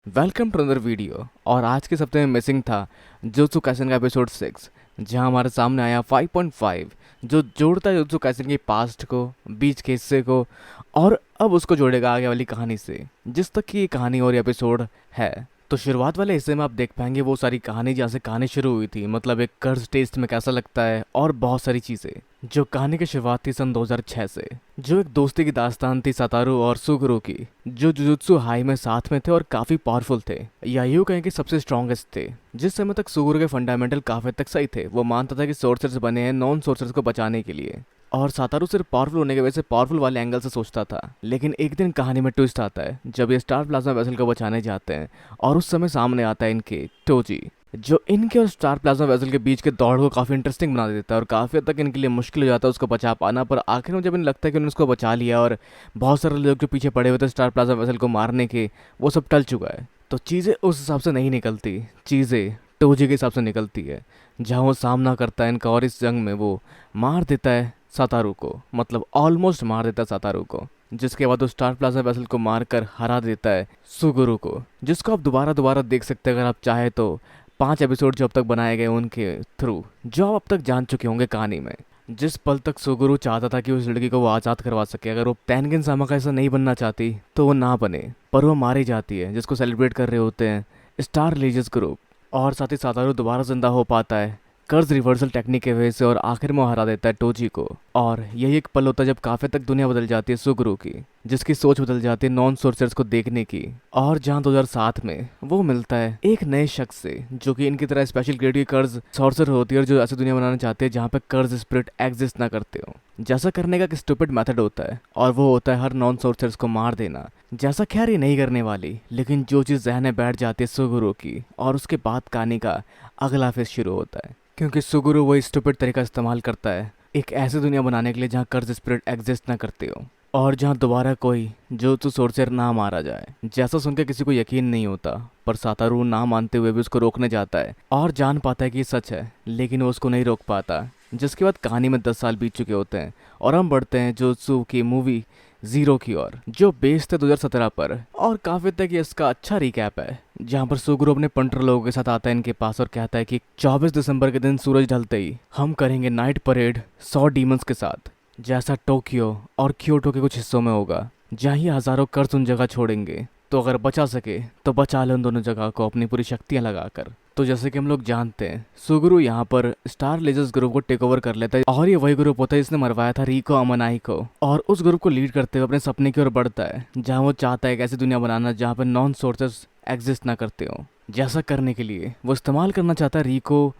Welcome to another video. और आज के सप्ताह में मिसिंग था जुत्सु काइसेन का एपिसोड 6, जहां हमारे सामने आया 5.5 जो जोड़ता है जुत्सु काइसेन के पास्ट को, बीच के हिस्से को, और अब उसको जोड़ेगा आगे वाली कहानी से, जिस तक की ये कहानी और एपिसोड है। तो शुरुआत वाले हिस्से में आप देख पाएंगे वो सारी कहानी जहाँ से कहानी शुरू हुई थी, मतलब एक कर्ज टेस्ट में कैसा लगता है और बहुत सारी चीज़ें। जो कहानी की शुरुआत थी सन 2006 से, जो एक दोस्ती की दास्तान थी सतारू और सुगुरु की, जो जुजुत्सु हाई में साथ में थे और काफ़ी पावरफुल थे, या यूँ कहें कि सबसे स्ट्रॉन्गेस्ट थे। जिस समय तक सुगुरु के फंडामेंटल काफ़ी तक सही थे, वो मानता था कि सोर्सर्स बने हैं नॉन सोर्सर्स को बचाने के लिए, और सातारू सिर्फ पावरफुल होने की वजह से पावरफुल वाले एंगल से सोचता था। लेकिन एक दिन कहानी में ट्विस्ट आता है जब ये स्टार प्लाज्मा वेसल को बचाने जाते हैं, और उस समय सामने आता है इनके टोजी, जो इनके और स्टार प्लाज्मा वेसल के बीच के दौड़ को काफ़ी इंटरेस्टिंग बना देता है और काफ़ी हद तक इनके लिए मुश्किल हो जाता है उसको बचा पाना। पर आखिर में जब इन्हें लगता है कि उन्होंने उसको बचा लिया और बहुत सारे लोग जो पीछे पड़े हुए थे स्टार प्लाज्मा वेसल को मारने के, वो सब टल चुका है, तो चीज़ें उस हिसाब से नहीं निकलती, चीज़ें टोजी के हिसाब से निकलती है, जहाँ वो सामना करता है इनका और इस जंग में वो मार देता है सातारू को, मतलब ऑलमोस्ट मार देता है सातारू को, जिसके बाद वो स्टार प्लाजा वेसल को मारकर हरा देता है सुगुरु को, जिसको आप दोबारा दोबारा देख सकते हैं अगर आप चाहे तो 5 एपिसोड जो अब तक बनाए गए उनके थ्रू, जो आप अब तक जान चुके होंगे कहानी में। जिस पल तक सुगुरु चाहता था कि उस लड़की को वो आज़ाद करवा सके, अगर वो टेनगिन सामा का ऐसा नहीं बनना चाहती तो वो ना बने, पर वो मारी जाती है, जिसको सेलिब्रेट कर रहे होते हैं स्टार रिलीजियस ग्रुप। और साथ ही सातारू दोबारा जिंदा हो पाता है कर्ज रिवर्सल टेक्निक के वजह से, और आखिर में वो हरा देता है टोजी को। और यही एक पल होता है जब काफ़ी तक दुनिया बदल जाती है सुगुरु की, जिसकी सोच बदल जाती है नॉन सोर्सर्स को देखने की, और जहाँ 2007 में वो मिलता है एक नए शख्स से जो कि इनकी तरह स्पेशल ग्रेड की कर्ज सोर्सर होती है और जो ऐसी दुनिया बनाना चाहते हैं जहाँ पे कर्ज स्पिरिट एग्जिस्ट ना करते हो। जैसा करने का एक स्टूपिड मेथड होता है, और वो होता है हर नॉन सोर्सर्स को मार देना। जैसा खैर ये नहीं करने वाली, लेकिन जो चीज़ जहन में बैठ जाती है सुगुरु की, और उसके बाद कहानी का अगला फेज शुरू होता है, क्योंकि सुगुरु वही स्टूपिड तरीका इस्तेमाल करता है एक ऐसी दुनिया बनाने के लिए जहाँ कर्ज स्पिरिट एग्जिस्ट ना करते हो, और जहाँ दोबारा कोई जो तो सोर्सर ना मारा जाए। जैसा सुनकर किसी को यकीन नहीं होता, पर सातारू ना मानते हुए भी उसको रोकने जाता है और जान पाता है कि ये सच है, लेकिन वो उसको नहीं रोक पाता। जिसके बाद कहानी में 10 साल बीत चुके होते हैं और हम बढ़ते हैं जुत्सु की मूवी जीरो की ओर, जो बेस्ड है 2017 पर, और काफी तक ये इसका अच्छा रिकैप है, जहाँ पर सुगुरु अपने पंटर लोगों के साथ आता है इनके पास और कहता है कि 24 दिसंबर के दिन सूरज ढलते ही हम करेंगे नाइट परेड 100 डीमंस के साथ, जैसा टोक्यो और क्योटो के कुछ हिस्सों में होगा, जहाँ ही हजारों कर्ज उन जगह छोड़ेंगे, तो अगर बचा सके तो बचा ले उन दोनों जगह को अपनी पूरी शक्तियाँ लगाकर। तो जैसे कि हम लोग जानते हैं सुगुरु यहाँ पर स्टार लेजर्स ग्रुप को टेक ओवर कर लेता है, और ये वही ग्रुप होता है जिसने मरवाया था रिको अमनाई को, और उस ग्रुप को लीड करते हुए अपने सपने की ओर बढ़ता है, जहाँ वो चाहता है एक ऐसी दुनिया बनाना जहाँ पर नॉन सोर्सेस एग्जिस्ट ना करते हो। जैसा करने के लिए वो इस्तेमाल करना चाहता है रिको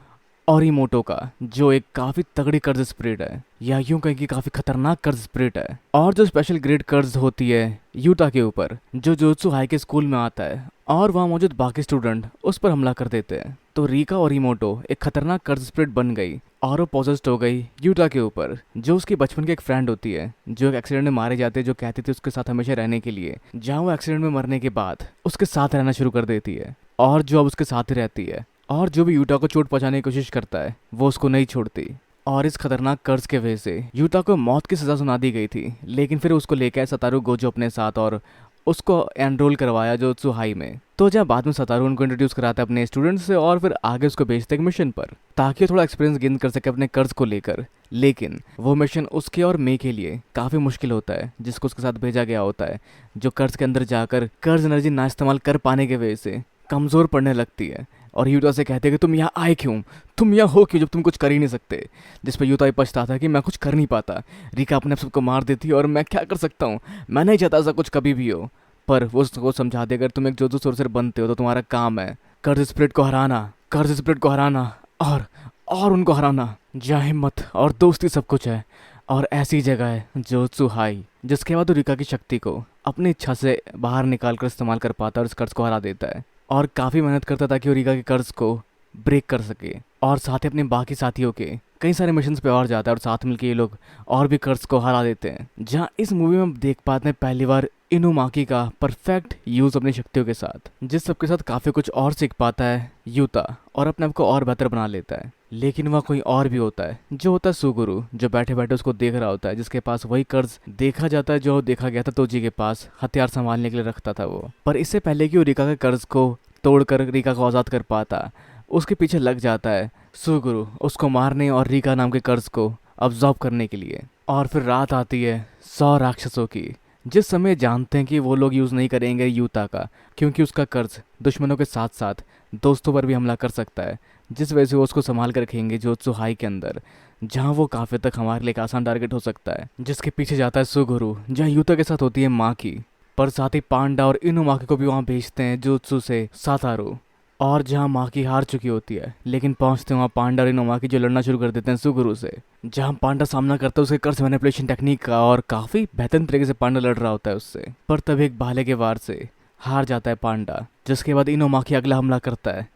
ओरिमोटो का, जो एक काफ़ी तगड़ी कर्ज स्पिरिट है, या यूं कहें कि काफ़ी खतरनाक कर्ज स्पिरिट है, और जो स्पेशल ग्रेड कर्ज होती है यूटा के ऊपर, जो जुत्सु हाई के स्कूल में आता है, और वहाँ मौजूद बाकी स्टूडेंट उस पर हमला कर देते हैं। तो रिका ओरिमोटो एक खतरनाक कर्ज स्पिरिट बन गई और वो पॉजेस्ड हो गई यूटा के ऊपर, जो उसकी बचपन की एक फ्रेंड होती है, जो एक एक्सीडेंट में मारे जाते हैं, जो कहती थी उसके साथ हमेशा रहने के लिए, जहाँ वो एक्सीडेंट में मरने के बाद उसके साथ रहना शुरू कर देती है, और जो अब उसके साथ ही रहती है, और जो भी यूटा को चोट पहुंचाने की कोशिश करता है वो उसको नहीं छोड़ती। और इस खतरनाक कर्ज के वजह से यूटा को मौत की सज़ा सुना दी गई थी, लेकिन फिर उसको लेकर सतारू गोजो अपने साथ और उसको एनरोल करवाया जुत्सु हाई में। तो जब बाद में सतारू उनको इंट्रोड्यूस कराता है अपने स्टूडेंट्स से, और फिर आगे उसको भेजते हैं मिशन पर, ताकि वो थोड़ा एक्सपीरियंस गेन कर सके अपने कर्ज को लेकर। लेकिन वो मिशन उसके और मे के लिए काफ़ी मुश्किल होता है, जिसको उसके साथ भेजा गया होता है, जो कर्ज के अंदर जाकर कर्ज एनर्जी ना इस्तेमाल कर पाने की वजह से कमज़ोर पड़ने लगती है, और यूटा से कहते हैं कि तुम यहाँ आए क्यों, तुम यहाँ हो क्यों जब तुम कुछ कर ही नहीं सकते। जिस पर यूटा पछताता है कि मैं कुछ कर नहीं पाता, रिका अपने आप सबको मार देती है और मैं क्या कर सकता हूँ, मैं नहीं चाहता ऐसा कुछ कभी भी हो। पर वो उसको समझा दे, अगर तुम एक जोजो सोर्सर बनते हो तो तुम्हारा काम है कर्ज स्पिरिट को हराना, कर्ज स्पिरिट को हराना, और उनको हराना, जहाँ हिम्मत और दोस्ती सब कुछ है। और ऐसी जगह है जुत्सु हाई, जिसके बाद वो रिका की शक्ति को अपनी इच्छा से बाहर निकाल कर इस्तेमाल कर पाता है और इस कर्ज को हरा देता है, और काफ़ी मेहनत करता ताकि वो रिका के कर्ज को ब्रेक कर सके, और साथ ही अपने बाकी साथियों के कई सारे मिशंस पे और जाता है, और साथ मिलकर ये लोग और भी कर्ज को हरा देते हैं। जहाँ इस मूवी में हम देख पाते हैं पहली बार इनुमाकी का परफेक्ट यूज़ अपनी शक्तियों के साथ, जिस सबके साथ काफ़ी कुछ और सीख पाता है यूता, और अपने आप को और बेहतर बना लेता है। लेकिन वह कोई और भी होता है, जो होता है सुगुरु, जो बैठे बैठे उसको देख रहा होता है, जिसके पास वही कर्ज देखा जाता है जो देखा गया था तोजी के पास हथियार संभालने के लिए रखता था वो। पर इससे पहले कि वो रीका के कर्ज को तोड़कर रीका को आज़ाद कर पाता, उसके पीछे लग जाता है सुगुरु उसको मारने और रीका नाम के कर्ज को अब्जॉर्ब करने के लिए। और फिर रात आती है 100 राक्षसों की, जिस समय जानते हैं कि वो लोग यूज़ नहीं करेंगे यूता का, क्योंकि उसका कर्ज दुश्मनों के साथ साथ दोस्तों पर भी हमला कर सकता है, जिस वजह से वो उसको संभाल कर रखेंगे जोत्सु हाई के अंदर, जहाँ वो काफ़ी तक हमारे लिए एक आसान टारगेट हो सकता है। जिसके पीछे जाता है सुगुरु, जहाँ यूता के साथ होती है माँ की, पर साथ ही पांडा और इनुमाकी को भी वहाँ भेजते हैं जोत्सु से सातारू। और जहाँ माँ की हार चुकी होती है, लेकिन पहुँचते वहाँ पांडा और इनुमाकी जो लड़ना शुरू कर देते हैं सुगुरु से, जहाँ पांडा सामना करता है उसके कर्ज मैनिपुलेशन टेक्निक का, और काफ़ी बेहतरीन तरीके से पांडा लड़ रहा होता है उससे। पर तभी एक भाले के वार से हार जाता है पांडा, जिसके बाद इनुमाकी अगला हमला करता है,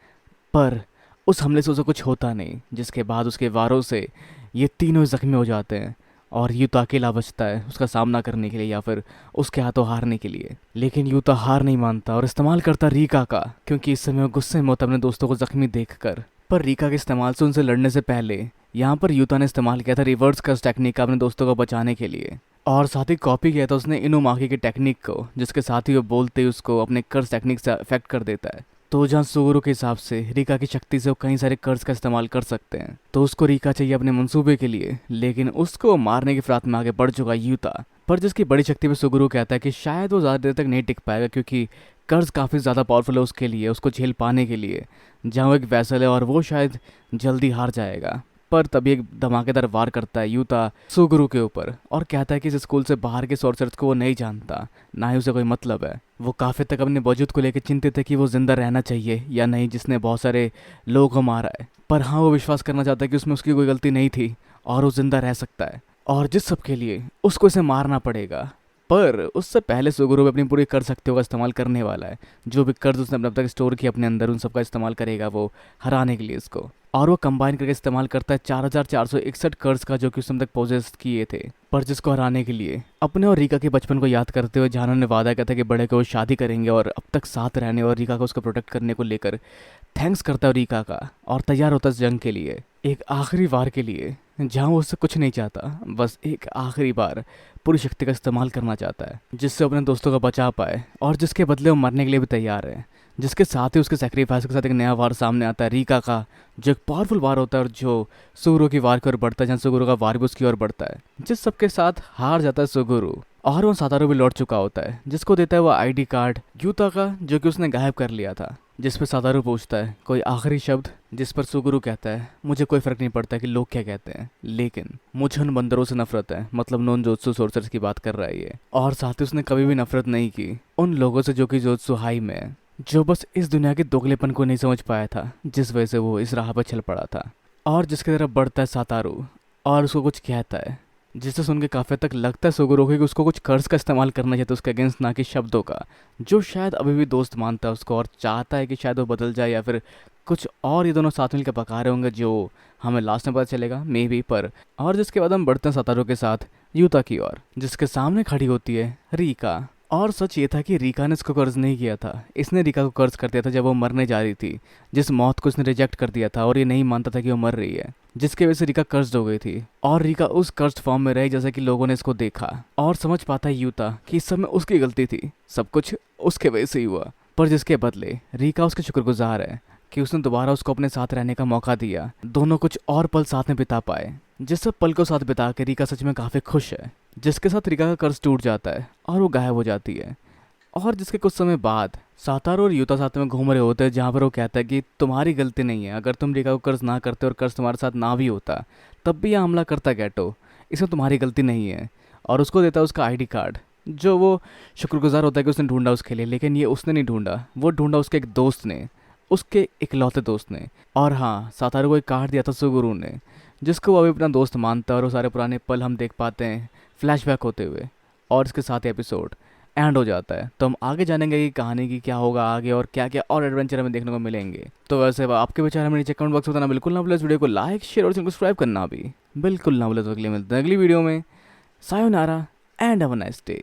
पर उस हमले से उसे कुछ होता नहीं, जिसके बाद उसके वारों से ये तीनों जख्मी हो जाते हैं और यूता अकेला बचता है उसका सामना करने के लिए या फिर उसके हाथों हारने के लिए। लेकिन यूता हार नहीं मानता और इस्तेमाल करता रीका का, क्योंकि इस समय वो गुस्से में होता अपने दोस्तों को जख्मी देखकर। पर रीका के इस्तेमाल से उनसे लड़ने से पहले यहाँ पर यूता ने इस्तेमाल किया था रिवर्स कर्स टेक्निक का अपने दोस्तों को बचाने के लिए, और साथ ही कॉपी किया था उसने इनुमाकी की टेक्निक को, जिसके साथ ही वो बोलते ही उसको अपने कर्स टेक्निक से अफेक्ट कर देता है। तो जहाँ सुगुरु के हिसाब से रीका की शक्ति से वो कई सारे कर्ज का इस्तेमाल कर सकते हैं, तो उसको रीका चाहिए अपने मंसूबे के लिए, लेकिन उसको मारने की फिराक में आगे बढ़ चुका यूता। पर जिसकी बड़ी शक्ति पे सुगुरु कहता है कि शायद वो ज़्यादा देर तक नहीं टिक पाएगा, क्योंकि कर्ज काफ़ी ज़्यादा पावरफुल है उसके लिए, उसको झेल पाने के लिए, जहाँ वो एक वैसल है और वो शायद जल्दी हार जाएगा। पर तभी एक धमाकेदार वार करता है यूता सुगुरु के ऊपर और कहता है कि इस स्कूल से बाहर के सॉर्सरर्स को वो नहीं जानता, ना ही उसे कोई मतलब है। वो काफ़ी तक अपने वजूद को लेकर चिंतित है कि वो जिंदा रहना चाहिए या नहीं, जिसने बहुत सारे लोगों को मारा है। पर हाँ, वो विश्वास करना चाहता है कि उसमें उसकी कोई गलती नहीं थी और वो जिंदा रह सकता है, और जिस सब के लिए उसको इसे मारना पड़ेगा। पर उससे पहले सुगुरु अपनी पूरी कर शक्तियों का इस्तेमाल करने वाला है, जो भी कर्ज उसने अपने अब तक स्टोर किया अपने अंदर, उन सब का इस्तेमाल करेगा वो हराने के लिए इसको। और वो कंबाइन करके इस्तेमाल करता है 4461 कर्ज का, जो कि उसने अब तक पोजेस किए थे, पर जिसको हराने के लिए अपने और रीका के बचपन को याद करते हुए, जहाँ उन्होंने वादा किया था कि बड़े को वो शादी करेंगे और अब तक साथ रहने और रीका को उसको प्रोटेक्ट करने को लेकर थैंक्स करता है रीका का, और तैयार होता है इस जंग के लिए, एक आखिरी बार के लिए, जहाँ वो उससे कुछ नहीं चाहता, बस एक आखिरी बार पूरी शक्ति का इस्तेमाल करना चाहता है, जिससे अपने दोस्तों को बचा पाए, और जिसके बदले वो मरने के लिए भी तैयार है। जिसके साथ ही उसके सेक्रीफाइस के साथ एक नया वार सामने आता है रीका का, जो एक पावरफुल वार होता है और जो सुगुरु की वार की ओर बढ़ता है, जहाँ सुगुरु का वार भी उसकी ओर बढ़ता है, जिस सबके साथ हार जाता है सुगुरु। और वो सातारू भी लौट चुका होता है, जिसको देता है वो आईडी कार्ड यूता का, जो कि उसने गायब कर लिया था, जिस पर सातारू पूछता है कोई आखिरी शब्द, जिस पर सुगुरु कहता है मुझे कोई फर्क नहीं पड़ता कि लोग क्या कहते हैं, लेकिन मुझे उन बंदरों से नफरत है, मतलब नॉन जोत्सु सोर्सर्स की बात कर रहा है ये। और साथ ही उसने कभी भी नफरत नहीं की उन लोगों से जो कि जोत्सु हाई में है, जो बस इस दुनिया के दोगलेपन को नहीं समझ पाया था, जिस वजह से वो इस राह पर चल पड़ा था। और जिसकी तरफ बढ़ता है सातारू और उसको कुछ कहता है, जिसे सुन के काफ़ी तक लगता है सुगुरु को कि उसको कुछ कर्ज का इस्तेमाल करना चाहिए था उसके अगेंस्ट, ना कि शब्दों का, जो शायद अभी भी दोस्त मानता है उसको और चाहता है कि शायद वो बदल जाए, या फिर कुछ और ये दोनों साथ मिलकर पका रहे होंगे, जो हमें लास्ट में पता चलेगा मे बी। पर और जिसके बाद हम बढ़ते हैं सातारू के साथ यूता की ओर, जिसके सामने खड़ी होती है रीका। और सच ये था कि रीका ने इसको कर्ज नहीं किया था, इसने रीका को कर्ज कर दिया था जब वो मरने जा रही थी, जिस मौत को इसने रिजेक्ट कर दिया था और ये नहीं मानता था कि वो मर रही है, जिसकी वजह से रीका कर्ज हो गई थी। और रीका उस कर्ज फॉर्म में रही जैसे कि लोगों ने इसको देखा, और समझ पाता है यूता कि इस समय उसकी गलती थी, सब कुछ उसके वजह से ही हुआ। पर जिसके बदले रीका उसके शुक्रगुजार है कि उसने दोबारा उसको अपने साथ रहने का मौका दिया, दोनों कुछ और पल साथ में बिता पाए, जिस सब पल को साथ बिता के रीका सच में काफ़ी खुश है। जिसके साथ रीका का कर्ज टूट जाता है और वो गायब हो जाती है। और जिसके कुछ समय बाद सातारू और यूता साथ में घूम रहे होते हैं, जहाँ पर वो कहता है कि तुम्हारी गलती नहीं है, अगर तुम रीका को कर्ज ना करते और कर्ज तुम्हारे साथ ना भी होता तब भी यहाँ हमला करता गेटो, इसमें तुम्हारी गलती नहीं है। और उसको देता है उसका आईडी कार्ड, जो वो शुक्रगुजार होता है कि उसने ढूंढा उसके लिए, लेकिन ये उसने नहीं ढूंढा, वो ढूंढा उसके एक दोस्त ने, उसके इकलौते दोस्त ने। और हाँ, सातारू को एक कार्ड दिया था सुगुरु ने, जिसको वो अभी अपना दोस्त मानता है, और वो सारे पुराने पल हम देख पाते हैं फ्लैशबैक होते हुए। और इसके साथ ही एपिसोड एंड हो जाता है। तो हम आगे जानेंगे कि कहानी की क्या होगा आगे और क्या क्या और एडवेंचर हमें देखने को मिलेंगे। तो वैसे आपके विचार हमें नीचे कमेंट बॉक्स में बताना बिल्कुल ना भूलें। इस वीडियो को लाइक शेयर और सब्सक्राइब करना भी बिल्कुल ना भूलें। तो अगली मिलते हैं अगली वीडियो में। Sayonara and have a nice day.